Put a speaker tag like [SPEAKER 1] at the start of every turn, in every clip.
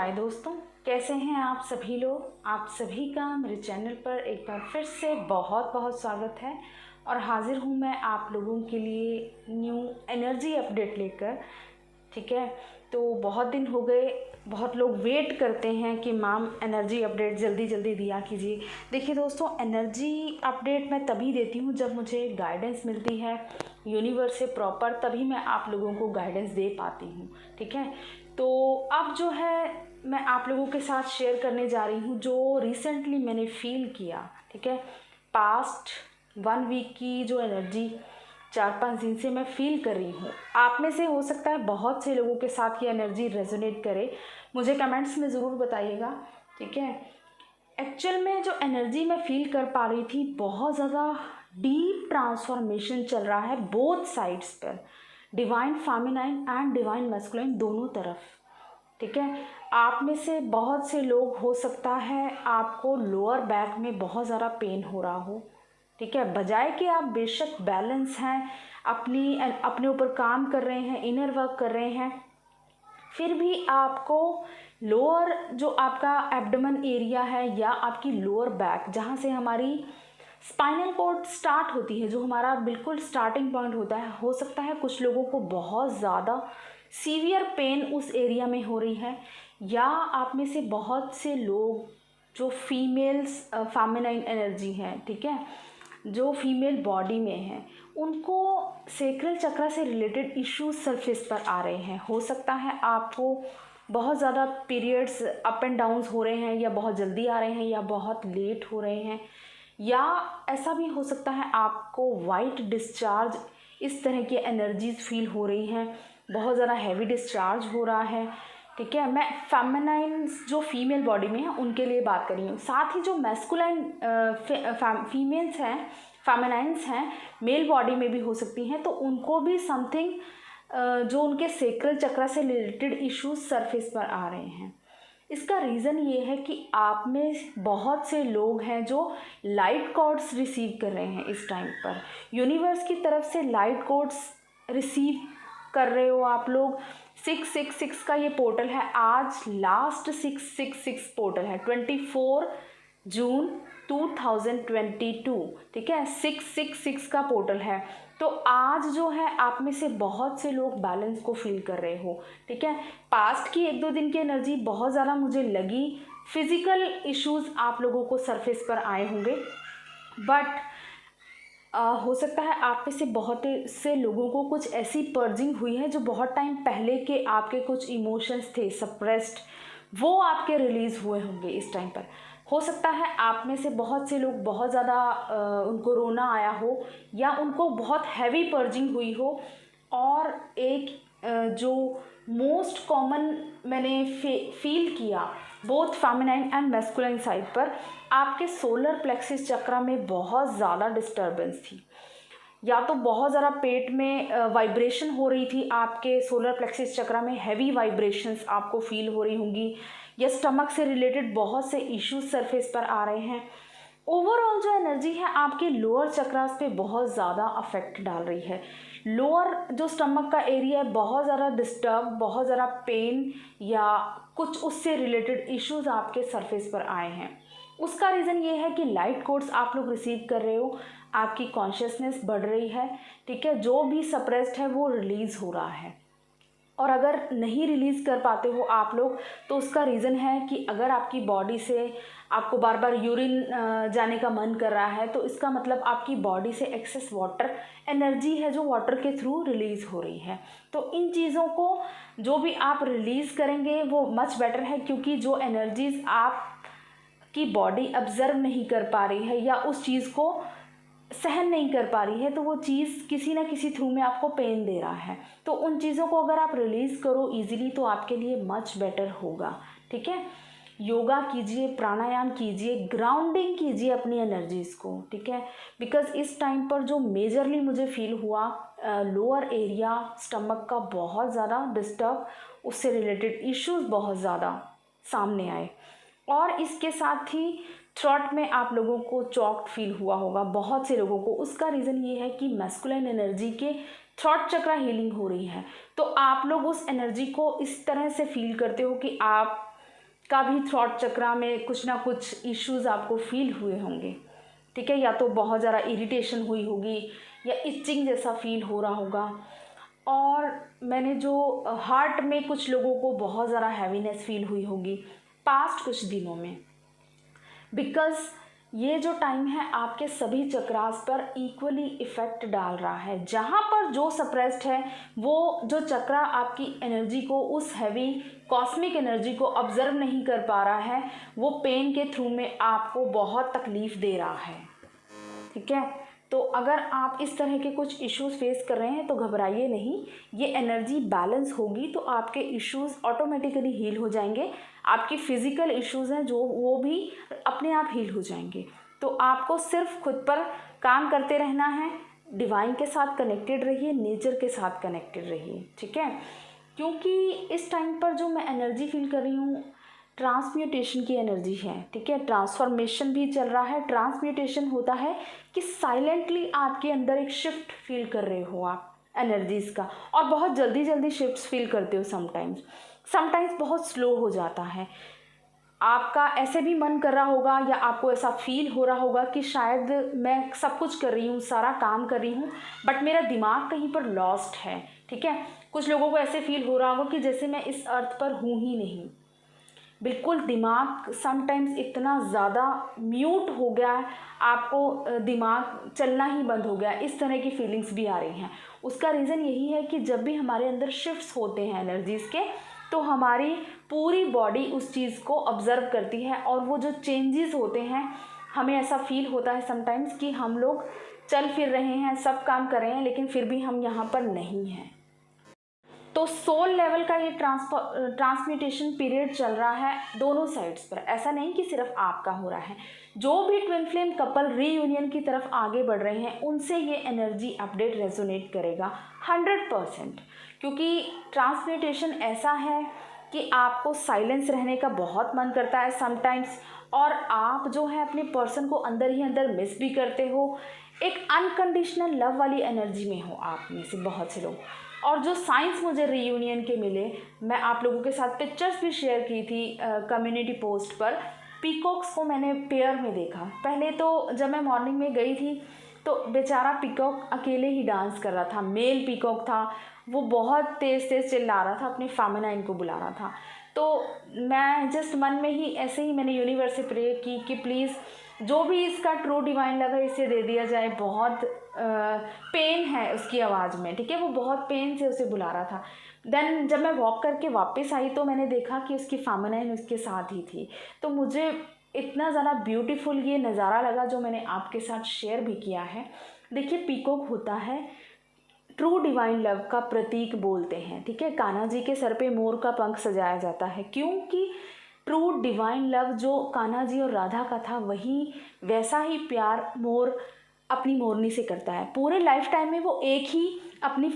[SPEAKER 1] हाय दोस्तों, कैसे हैं आप सभी लोग। आप सभी का मेरे चैनल पर एक बार फिर से बहुत बहुत स्वागत है और हाजिर हूँ मैं आप लोगों के लिए न्यू एनर्जी अपडेट लेकर। ठीक है, तो बहुत दिन हो गए, बहुत लोग वेट करते हैं कि मैम एनर्जी अपडेट जल्दी जल्दी दिया कीजिए। देखिए दोस्तों, एनर्जी अपडेट मैं तभी देती हूँ जब मुझे गाइडेंस मिलती है यूनिवर्स से प्रॉपर, तभी मैं आप लोगों को गाइडेंस दे पाती हूँ। ठीक है, तो अब जो है मैं आप लोगों के साथ शेयर करने जा रही हूँ जो रिसेंटली मैंने फील किया। ठीक है, पास्ट 1 वीक की जो एनर्जी 4-5 दिन से मैं फील कर रही हूँ, आप में से हो सकता है बहुत से लोगों के साथ ये एनर्जी रेजोनेट करे। मुझे कमेंट्स में ज़रूर बताइएगा। ठीक है, एक्चुअल में जो एनर्जी मैं फील कर पा रही थी, बहुत ज़्यादा डीप ट्रांसफॉर्मेशन चल रहा है बोथ साइड्स पर, divine feminine and divine masculine दोनों तरफ। ठीक है, आप में से बहुत से लोग हो सकता है आपको लोअर बैक में बहुत ज़्यादा पेन हो रहा हो। ठीक है, बजाय कि आप बेशक बैलेंस हैं, अपने ऊपर काम कर रहे हैं, इनर वर्क कर रहे हैं, फिर भी आपको लोअर जो आपका एब्डोमेन एरिया है या आपकी लोअर बैक, जहाँ से हमारी स्पाइनल कॉर्ड स्टार्ट होती है, जो हमारा बिल्कुल स्टार्टिंग पॉइंट होता है, हो सकता है कुछ लोगों को बहुत ज़्यादा सीवियर पेन उस एरिया में हो रही है। या आप में से बहुत से लोग जो फीमेल्स फेमिनाइन एनर्जी हैं, ठीक है, जो फीमेल बॉडी में हैं, उनको सेक्रल चक्र से रिलेटेड इश्यूज सरफेस पर आ रहे हैं। हो सकता है आपको बहुत ज़्यादा पीरियड्स अप एंड डाउन्स हो रहे हैं, या बहुत जल्दी आ रहे हैं, या बहुत लेट हो रहे हैं, या ऐसा भी हो सकता है आपको वाइट डिस्चार्ज, इस तरह की एनर्जीज फील हो रही हैं, बहुत ज़्यादा हैवी डिस्चार्ज हो रहा है। ठीक है, मैं फेमिनाइन जो फीमेल बॉडी में है उनके लिए बात कर रही हूँ। साथ ही जो मैस्कुलाइन फीमेल्स हैं, फेमिनाइंस हैं, मेल बॉडी में भी हो सकती हैं, तो उनको भी समथिंग जो उनके सेक्रल चक्र से रिलेटेड इश्यूज सरफेस पर आ रहे हैं। इसका रीज़न ये है कि आप में बहुत से लोग हैं जो लाइट कॉर्ड्स रिसीव कर रहे हैं इस टाइम पर। यूनिवर्स की तरफ से लाइट कॉर्ड्स रिसीव कर रहे हो आप लोग। 666 का ये पोर्टल है, आज लास्ट 666 पोर्टल है, 24 जून 2022। ठीक है, 666 का पोर्टल है। तो आज जो है आप में से बहुत से लोग बैलेंस को फील कर रहे हो। ठीक है, पास्ट की 1-2 दिन की एनर्जी बहुत ज़्यादा मुझे लगी, फिजिकल इश्यूज आप लोगों को सरफेस पर आए होंगे, बट हो सकता है आप में से बहुत से लोगों को कुछ ऐसी पर्जिंग हुई है जो बहुत टाइम पहले के आपके कुछ इमोशंस थे सप्रेस्ड, वो आपके रिलीज़ हुए होंगे इस टाइम पर। हो सकता है आप में से बहुत से लोग बहुत ज़्यादा उनको रोना आया हो, या उनको बहुत हैवी पर्जिंग हुई हो। और एक जो मोस्ट कॉमन मैंने फील किया both feminine and masculine side पर, आपके सोलर प्लेक्सिस चक्र में बहुत ज़्यादा डिस्टर्बेंस थी। या तो बहुत ज़्यादा पेट में वाइब्रेशन हो रही थी, आपके सोलर प्लेक्सिस चक्र में हैवी वाइब्रेशंस आपको फील हो रही होंगी, या स्टमक से रिलेटेड बहुत से इश्यूज सरफेस पर आ रहे हैं। ओवरऑल जो एनर्जी है आपके लोअर चक्रास पे बहुत ज़्यादा अफेक्ट डाल रही है। लोअर जो स्टमक का एरिया है बहुत ज़्यादा डिस्टर्ब, बहुत ज़्यादा पेन या कुछ उससे रिलेटेड इश्यूज आपके सरफेस पर आए हैं। उसका रीज़न ये है कि लाइट कोड्स आप लोग रिसीव कर रहे हो, आपकी कॉन्शियसनेस बढ़ रही है। ठीक है, जो भी सप्रेस्ड है वो रिलीज़ हो रहा है। और अगर नहीं रिलीज़ कर पाते हो आप लोग, तो उसका रीज़न है कि अगर आपकी बॉडी से आपको बार बार यूरिन जाने का मन कर रहा है, तो इसका मतलब आपकी बॉडी से एक्सेस वाटर एनर्जी है जो वाटर के थ्रू रिलीज़ हो रही है। तो इन चीज़ों को जो भी आप रिलीज़ करेंगे वो मच बेटर है, क्योंकि जो एनर्जीज़ आपकी बॉडी ऑब्जर्व नहीं कर पा रही है या उस चीज़ को सहन नहीं कर पा रही है, तो वो चीज़ किसी ना किसी थ्रू में आपको पेन दे रहा है। तो उन चीज़ों को अगर आप रिलीज़ करो इजीली, तो आपके लिए मच बेटर होगा। ठीक है, योगा कीजिए, प्राणायाम कीजिए, ग्राउंडिंग कीजिए अपनी एनर्जीज़ को। ठीक है, बिकॉज इस टाइम पर जो मेजरली मुझे फील हुआ, लोअर एरिया स्टमक का बहुत ज़्यादा डिस्टर्ब, उससे रिलेटेड इश्यूज बहुत ज़्यादा सामने आए। और इसके साथ ही थ्रॉट में आप लोगों को चॉक्ड फील हुआ होगा बहुत से लोगों को। उसका रीज़न ये है कि मैस्कुलाइन एनर्जी के थ्रॉट चक्र हीलिंग हो रही है। तो आप लोग उस एनर्जी को इस तरह से फील करते हो कि आप का भी थ्रॉट चक्रा में कुछ ना कुछ इश्यूज़ आपको फील हुए होंगे, ठीक है। या तो बहुत ज़्यादा इरिटेशन हुई होगी या इचिंग जैसा फील हो रहा होगा। और मैंने जो हार्ट में कुछ लोगों को बहुत ज़्यादा हैवीनेस फील हुई होगी पास्ट कुछ दिनों में, बिकॉज़ ये जो टाइम है आपके सभी चक्रास पर इक्वली इफ़ेक्ट डाल रहा है। जहाँ पर जो सप्रेस्ड है वो जो चक्रा आपकी एनर्जी को, उस हैवी कॉस्मिक एनर्जी को ऑब्जर्व नहीं कर पा रहा है, वो पेन के थ्रू में आपको बहुत तकलीफ़ दे रहा है, ठीक है। तो अगर आप इस तरह के कुछ इश्यूज़ फेस कर रहे हैं तो घबराइए नहीं, ये एनर्जी बैलेंस होगी तो आपके इश्यूज़ ऑटोमेटिकली हील हो जाएंगे। आपकी फ़िज़िकल इश्यूज़ हैं जो वो भी अपने आप हील हो जाएंगे। तो आपको सिर्फ खुद पर काम करते रहना है, डिवाइन के साथ कनेक्टेड रहिए, नेचर के साथ कनेक्टेड रहिए, ठीक है। क्योंकि इस टाइम पर जो मैं एनर्जी फील कर रही हूँ ट्रांसम्यूटेशन की एनर्जी है, ठीक है। ट्रांसफॉर्मेशन भी चल रहा है। ट्रांसम्यूटेशन होता है कि साइलेंटली आपके अंदर एक शिफ्ट फील कर रहे हो आप एनर्जीज़ का, और बहुत जल्दी जल्दी शिफ्ट्स फील करते हो। समटाइम्स बहुत स्लो हो जाता है। आपका ऐसे भी मन कर रहा होगा या आपको ऐसा फील हो रहा होगा कि शायद मैं सब कुछ कर रही हूँ, सारा काम कर रही हूँ, बट मेरा दिमाग कहीं पर लॉस्ट है, ठीक है। कुछ लोगों को ऐसे फील हो रहा होगा कि जैसे मैं इस अर्थ पर हूँ ही नहीं। बिल्कुल दिमाग समटाइम्स इतना ज़्यादा म्यूट हो गया है, आपको दिमाग चलना ही बंद हो गया, इस तरह की फीलिंग्स भी आ रही हैं। उसका रीज़न यही है कि जब भी हमारे अंदर शिफ्ट्स होते हैं एनर्जीज़ के, तो हमारी पूरी बॉडी उस चीज़ को ऑब्ज़र्व करती है, और वो जो चेंजेस होते हैं हमें ऐसा फील होता है समटाइम्स कि हम लोग चल फिर रहे हैं, सब काम कर रहे हैं, लेकिन फिर भी हम यहाँ पर नहीं हैं। तो सोल लेवल का ये ट्रांसम्यूटेशन पीरियड चल रहा है दोनों साइड्स पर। ऐसा नहीं कि सिर्फ आपका हो रहा है। जो भी ट्विन फ्लेम कपल रीयूनियन की तरफ आगे बढ़ रहे हैं उनसे ये एनर्जी अपडेट रेजोनेट करेगा 100%, क्योंकि ट्रांसम्यूटेशन ऐसा है कि आपको साइलेंस रहने का बहुत मन करता है समटाइम्स, और आप जो है अपने पर्सन को अंदर ही अंदर मिस भी करते हो। एक अनकंडीशनल लव वाली एनर्जी में हो आप में से बहुत से लोग। और जो साइंस मुझे रीयूनियन के मिले, मैं आप लोगों के साथ पिक्चर्स भी शेयर की थी कम्युनिटी पोस्ट पर। पीकॉक्स को मैंने पेयर में देखा। पहले तो जब मैं मॉर्निंग में गई थी तो बेचारा पीकॉक अकेले ही डांस कर रहा था। मेल पीकॉक था, वो बहुत तेज़ तेज़ चिल्ला रहा था, अपने फेमिनाइन को बुला रहा था। तो मैं जस्ट मन में ही ऐसे ही मैंने यूनिवर्स से प्रे की कि प्लीज़ जो भी इसका ट्रू डिवाइन लव है इसे दे दिया जाए। बहुत पेन है उसकी आवाज़ में, ठीक है। वो बहुत पेन से उसे बुला रहा था। देन जब मैं वॉक करके वापस आई तो मैंने देखा कि उसकी फेमिनाइन उसके साथ ही थी। तो मुझे इतना ज़्यादा ब्यूटीफुल ये नज़ारा लगा जो मैंने आपके साथ शेयर भी किया है। देखिए, पीकॉक होता है ट्रू डिवाइन लव का प्रतीक बोलते हैं, ठीक है। कान्हा जी के सर पे मोर का पंख सजाया जाता है, क्योंकि ट्रू डिवाइन लव जो कान्हा जी और राधा का था, वही वैसा ही प्यार मोर अपनी मोरनी से करता है। पूरे लाइफ टाइम में वो एक ही अपनी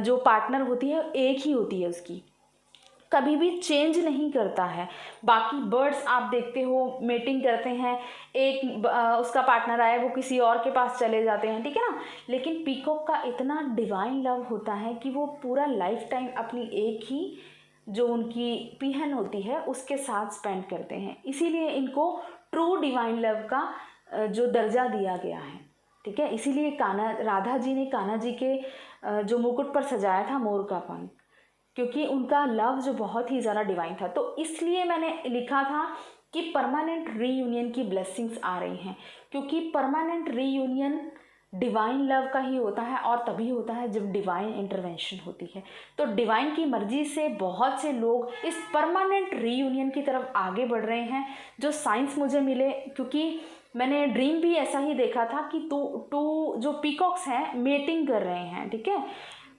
[SPEAKER 1] जो पार्टनर होती है एक ही होती है उसकी, कभी भी चेंज नहीं करता है। बाकी बर्ड्स आप देखते हो मेटिंग करते हैं, एक उसका पार्टनर आए वो किसी और के पास चले जाते हैं, ठीक है ना। लेकिन पीकॉक का इतना डिवाइन लव होता है कि वो पूरा लाइफ टाइम अपनी एक ही जो उनकी पीहन होती है उसके साथ स्पेंड करते हैं। इसीलिए इनको ट्रू डिवाइन लव का जो दर्जा दिया गया है, ठीक है। इसीलिए राधा जी ने कान्हा जी के जो मुकुट पर सजाया था मोर का पंख, क्योंकि उनका लव जो बहुत ही ज़्यादा डिवाइन था। तो इसलिए मैंने लिखा था कि परमानेंट रीयूनियन की ब्लेसिंग्स आ रही हैं, क्योंकि परमानेंट रीयूनियन डिवाइन लव का ही होता है, और तभी होता है जब डिवाइन इंटरवेंशन होती है। तो डिवाइन की मर्जी से बहुत से लोग इस परमानेंट रीयूनियन की तरफ आगे बढ़ रहे हैं। जो साइंस मुझे मिले, क्योंकि मैंने ड्रीम भी ऐसा ही देखा था कि टू जो पीकॉक्स हैं मेटिंग कर रहे हैं, ठीक है।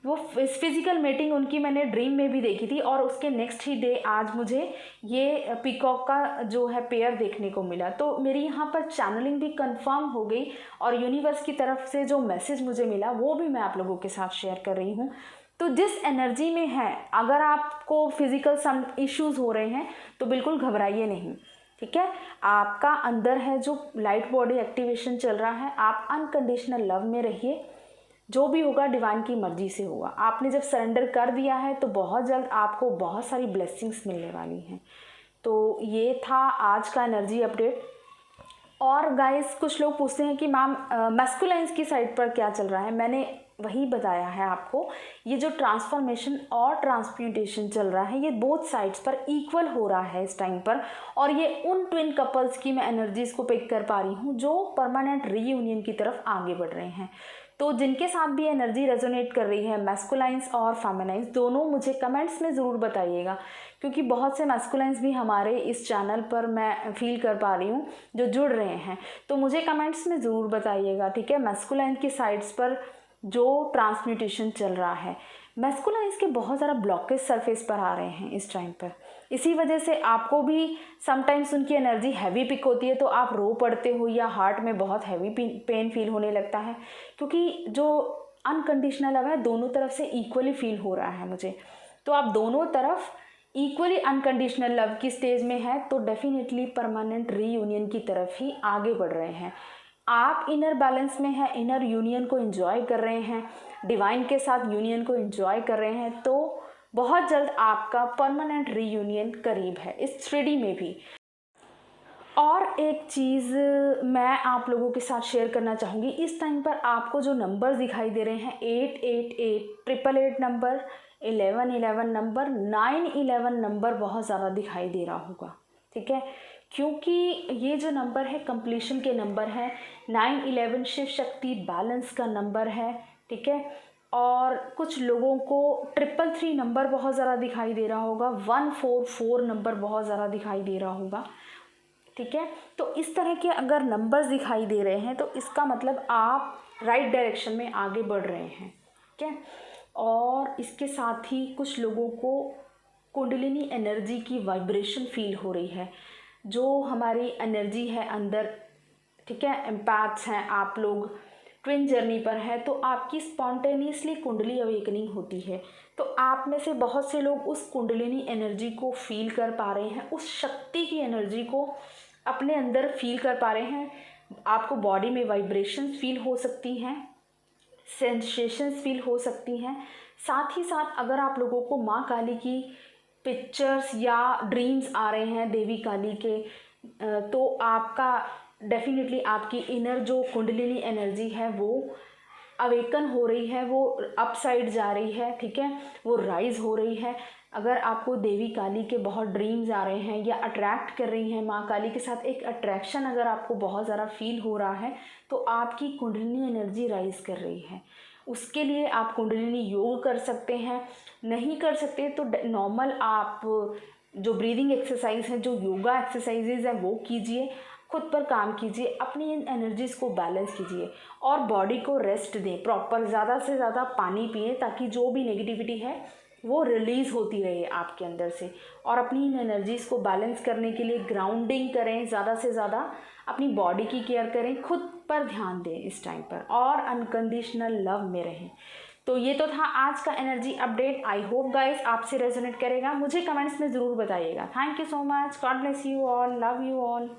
[SPEAKER 1] वो फिज़िकल मीटिंग उनकी मैंने ड्रीम में भी देखी थी, और उसके नेक्स्ट ही डे आज मुझे ये पीकॉक का जो है पेयर देखने को मिला। तो मेरी यहाँ पर चैनलिंग भी कंफर्म हो गई, और यूनिवर्स की तरफ से जो मैसेज मुझे मिला वो भी मैं आप लोगों के साथ शेयर कर रही हूँ। तो जिस एनर्जी में है, अगर आपको फिज़िकल सम इश्यूज़ हो रहे हैं तो बिल्कुल घबराइए नहीं, ठीक है। आपका अंदर है जो लाइट बॉडी एक्टिवेशन चल रहा है, आप अनकंडीशनल लव में रहिए। जो भी होगा डिवाइन की मर्जी से होगा। आपने जब सरेंडर कर दिया है तो बहुत जल्द आपको बहुत सारी ब्लेसिंग्स मिलने वाली हैं। तो तो ये था आज का एनर्जी अपडेट। और गाइस कुछ लोग पूछते हैं कि मैम मैस्कुलाइंस की साइड पर क्या चल रहा है। मैंने वही बताया है आपको, ये जो ट्रांसफॉर्मेशन और ट्रांसम्यूटेशन चल रहा है ये बोथ साइड्स पर इक्वल हो रहा है इस टाइम पर। और ये उन ट्विन कपल्स की मैं एनर्जीज़ को पिक कर पा रही हूँ जो परमानेंट रीयूनियन की तरफ आगे बढ़ रहे हैं। तो जिनके साथ भी एनर्जी रेजोनेट कर रही है मैस्कुलाइंस और फेमिनाइंस, दोनों मुझे कमेंट्स में ज़रूर बताइएगा, क्योंकि बहुत से मैस्कुलाइंस भी हमारे इस चैनल पर मैं फील कर पा रही हूँ जो जुड़ रहे हैं। तो मुझे कमेंट्स में ज़रूर बताइएगा, ठीक है। मैस्कुलाइन की साइड्स पर जो ट्रांसम्यूटेशन चल रहा है, मैस्कुलाइंस के बहुत ज़्यादा ब्लॉकेज सरफेस पर आ रहे हैं इस टाइम पर। इसी वजह से आपको भी समटाइम्स उनकी एनर्जी हैवी पिक होती है, तो आप रो पड़ते हो या हार्ट में बहुत हैवी पेन फील होने लगता है, क्योंकि जो अनकंडीशनल लव है दोनों तरफ से इक्वली फील हो रहा है मुझे। तो आप दोनों तरफ इक्वली अनकंडीशनल लव की स्टेज में है, तो डेफिनेटली परमानेंट रीयूनियन की तरफ ही आगे बढ़ रहे हैं। आप इनर बैलेंस में है, इनर यूनियन को एंजॉय कर रहे हैं, डिवाइन के साथ यूनियन को एंजॉय कर रहे हैं, तो बहुत जल्द आपका परमानेंट रीयूनियन करीब है इस 3D में भी। और एक चीज़ मैं आप लोगों के साथ शेयर करना चाहूँगी, इस टाइम पर आपको जो नंबर्स दिखाई दे रहे हैं 888, 888 नंबर, 1111 नंबर, 911 नंबर बहुत ज़्यादा दिखाई दे रहा होगा, ठीक है, क्योंकि ये जो नंबर है कंप्लीशन के नंबर है। 911 शिव शक्ति बैलेंस का नंबर है, ठीक है। और कुछ लोगों को 333 नंबर बहुत ज़्यादा दिखाई दे रहा होगा, 144 नंबर बहुत ज़्यादा दिखाई दे रहा होगा, ठीक है। तो इस तरह के अगर नंबर्स दिखाई दे रहे हैं तो इसका मतलब आप राइट डायरेक्शन में आगे बढ़ रहे हैं, ठीक है। और इसके साथ ही कुछ लोगों को कुंडलिनी एनर्जी की वाइब्रेशन फील हो रही है, जो हमारी एनर्जी है अंदर, ठीक है, इम्पैक्ट्स हैं, आप लोग ट्विन जर्नी पर है, तो आपकी स्पॉन्टेनियसली कुंडली अवेकनिंग होती है। तो आप में से बहुत से लोग उस कुंडलिनी एनर्जी को फील कर पा रहे हैं, उस शक्ति की एनर्जी को अपने अंदर फील कर पा रहे हैं। आपको बॉडी में वाइब्रेशंस फील हो सकती हैं, सेंसेशंस फील हो सकती हैं। साथ ही साथ अगर आप लोगों को माँ काली की पिक्चर्स या ड्रीम्स आ रहे हैं देवी काली के, तो आपका डेफिनेटली आपकी इनर जो कुंडलिनी एनर्जी है वो अवेकन हो रही है, वो अपसाइड जा रही है, ठीक है, वो राइज हो रही है। अगर आपको देवी काली के बहुत ड्रीम्स आ रहे हैं या अट्रैक्ट कर रही हैं, माँ काली के साथ एक अट्रैक्शन अगर आपको बहुत ज़्यादा फील हो रहा है, तो आपकी कुंडलिनी एनर्जी राइज कर रही है। उसके लिए आप कुंडलिनी योग कर सकते हैं, नहीं कर सकते तो नॉर्मल आप जो ब्रीदिंग एक्सरसाइज है, जो योगा एक्सरसाइजेज हैं वो कीजिए, खुद पर काम कीजिए, अपनी इन एनर्जीज़ को बैलेंस कीजिए और बॉडी को रेस्ट दें, प्रॉपर ज़्यादा से ज़्यादा पानी पिए, ताकि जो भी नेगेटिविटी है वो रिलीज़ होती रहे आपके अंदर से। और अपनी इन एनर्जीज़ को बैलेंस करने के लिए ग्राउंडिंग करें, ज़्यादा से ज़्यादा अपनी बॉडी की केयर करें, खुद पर ध्यान दें इस टाइम पर, और अनकंडीशनल लव में रहें। तो ये तो था आज का energy update. I hope guys आपसे रेजोनेट करेगा, मुझे कमेंट्स में ज़रूर बताइएगा। Thank you so much, God bless you all, love you all.